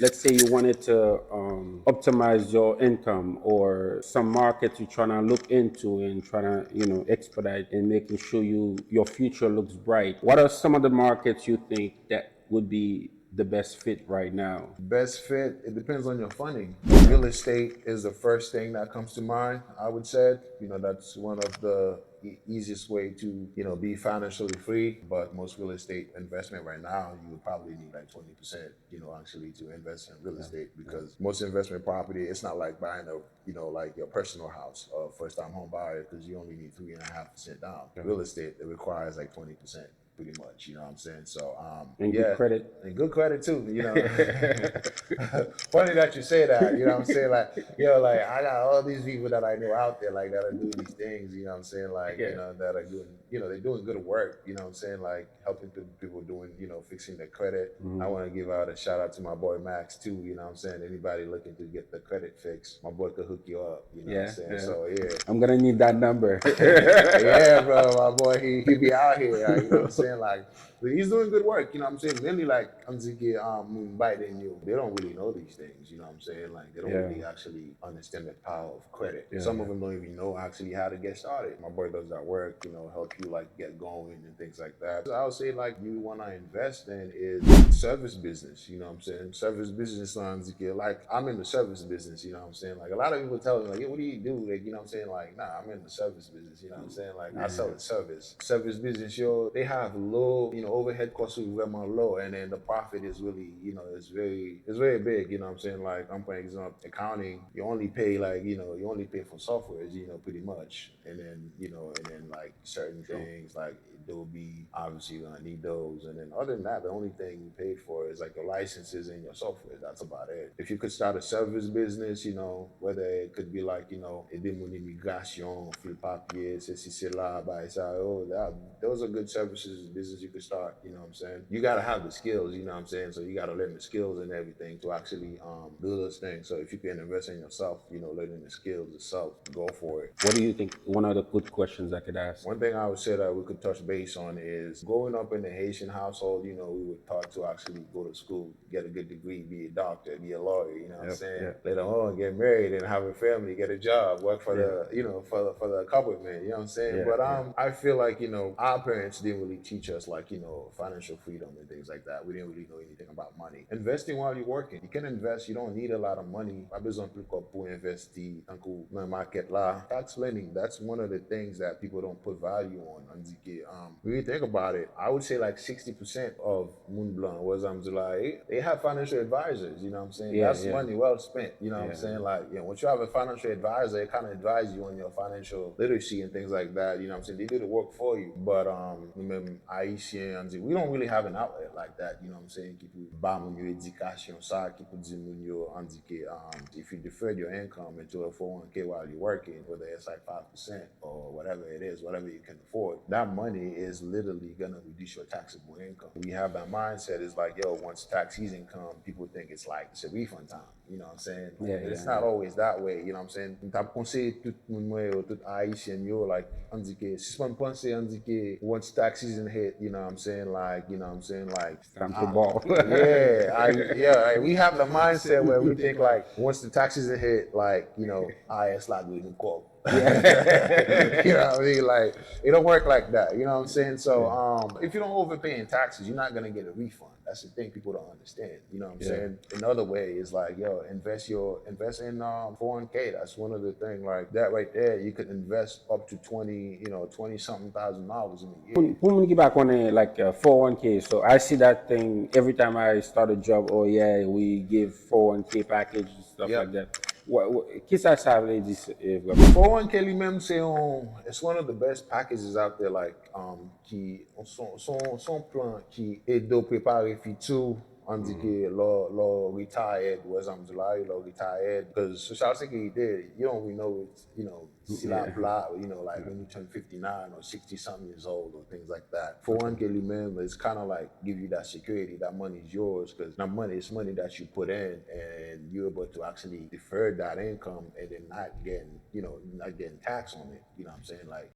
let's say you wanted to optimize your income, or some markets you're trying to look into and trying to expedite and making sure your future looks bright. What are some of the markets you think that would be the best fit right now? Best fit, it depends on your funding. Real estate is the first thing that comes to mind, I would say. That's one of the easiest way to, be financially free. But most real estate investment right now, you would probably need like 20%, actually to invest in real estate, because most investment property, it's not like buying a, like your personal house or first time home buyer, because you only need 3.5% down. Real estate, it requires like 20%. Pretty much, you know what I'm saying? So, And good yeah, credit. and good credit too, Funny that you say that, you know what I'm saying? Like, like I got all these people that I know out there, like that are doing these things, you know what I'm saying? Like, Yeah. that are doing, they're doing good work, you know what I'm saying? Like helping people doing, fixing their credit. I want to give out a shout out to my boy Max too, you know what I'm saying? Anybody looking to get the credit fixed, my boy could hook you up, you know what I'm Yeah, saying? yeah. So, yeah. I'm gonna need that number. Yeah, bro, my boy, he be out here, you know what I'm saying? Like, but he's doing good work, you know what I'm saying? Mainly like Anziki Biden, they don't really know these things, you know what I'm saying? Like, they don't Yeah. really actually understand the power of credit. Yeah. Some of them don't even know actually how to get started. My boy does that work, help you like get going and things like that. So I would say like you wanna invest in is service business, you know what I'm saying? Service business on Anziki. Like, I'm in the service business, you know what I'm saying? Like, a lot of people tell me like, yeah, what do you do? Like, you know what I'm saying? Like, nah, I'm in the service business, you know what I'm saying? Like, I sell the service. Service business, they have low, overhead costs are very low, and then the profit is really, it's very big, you know what I'm saying? Like, I'm for example, accounting, you only pay like, you only pay for softwares, pretty much. And then, like certain things like Adobe, obviously you're gonna need those. And then other than that, the only thing you pay for is like your licenses and your software. That's about it. If you could start a service business, whether it could be like, aider mon immigration, fil papier, ceci, cela, by ça, those are good services business you could start, you know what I'm saying? You gotta have the skills, you know what I'm saying? So you gotta learn the skills and everything to actually do those things. So if you can invest in yourself, learning the skills itself, go for it. What do you think? One of the good questions I could ask. One thing I would say that we could touch base on is growing up in the Haitian household, we were taught to actually go to school, get a good degree, be a doctor, be a lawyer, you know what I'm Yep, saying? yep. Later on, get married and have a family, get a job, work for Yeah. for the government, you know what I'm saying? Yeah, But yeah. I feel like, our parents didn't really teach us like, financial freedom and things like that. We didn't really know anything about money. Investing while you're working. You can invest, you don't need a lot of money. Pas besoin plus pour investir dans le market là. Tax planning, that's one of the things that people don't put value on. When you think about it, I would say like 60% of Moon Blanc was July. They have financial advisors, you know what I'm saying? Yeah, That's yeah. money well spent, you know what I'm Yeah. saying? Like, once you have a financial advisor, it kind of advise you on your financial literacy and things like that, you know what I'm saying? They do the work for you. But Haitian, we don't really have an outlet like that, you know what I'm saying? Qui peut ba mon yo éducation ça, qui peut dire mon yo if you deferred your income into a 401k while you're working, whether it's like 5% or whatever it is, whatever you can afford, that money is literally gonna reduce your taxable income. We have that mindset is like, yo, once tax season come, people think it's like it's a refund time. You know what I'm saying? Yeah, But it's yeah, not yeah. always that way. You know what I'm saying? T'as conseillé tout moun mwen yo, tout Haitian yo, like on dit que si on pense on dit que once tax season hit, you know what I'm saying? Like, you know what I'm saying? Like, It's time to ball. we have the mindset where we think like once the tax season hit, like, it's like we can call. Yeah. You know what I mean? Like, it don't work like that. You know what I'm saying? So, if you don't overpay in taxes, you're not gonna get a refund. That's the thing people don't understand. You know what I'm saying? Another way is like, yo, invest in 401k. That's one of the things like that right there. You could invest up to 20 something $1,000 in a year. Pour me back on it, like 401k. So I see that thing every time I start a job. Oh yeah, we give 401k package and stuff like Yep. that. Qu'est-ce que ça veut dire vraiment? 401k lui-même, it's one of the best packages out there, like, qui, son plan qui est de préparer futur, on dit que l'on retired, ou exemple, là, l'on retired, because social security, you don't really know, si la plat, like when you turn 59 or 60 something years old or things like that. 401k lui-même is kind of like give you that security, that money is yours, because that money is money that you put in, and you're able to actually defer that income and then not getting taxed on it. You know what I'm saying? Like,